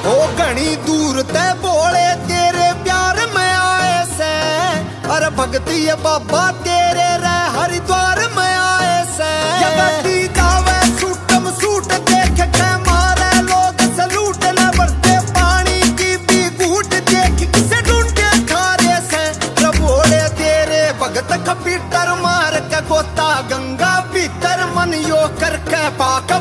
ओ घनी दूर ते बोले तेरे प्यार में आए से, अरे भगती है बाबा तेरे रे हरिद्वार में आए से। जगती जावे सूटम सूट देख के मारे लोग सलूट, न बरते पानी की भी घूट देख किसे ढूंढे खारे से। बोले तेरे भगत कपीटर मार के गोता गंगा भीतर मन यो करके पाक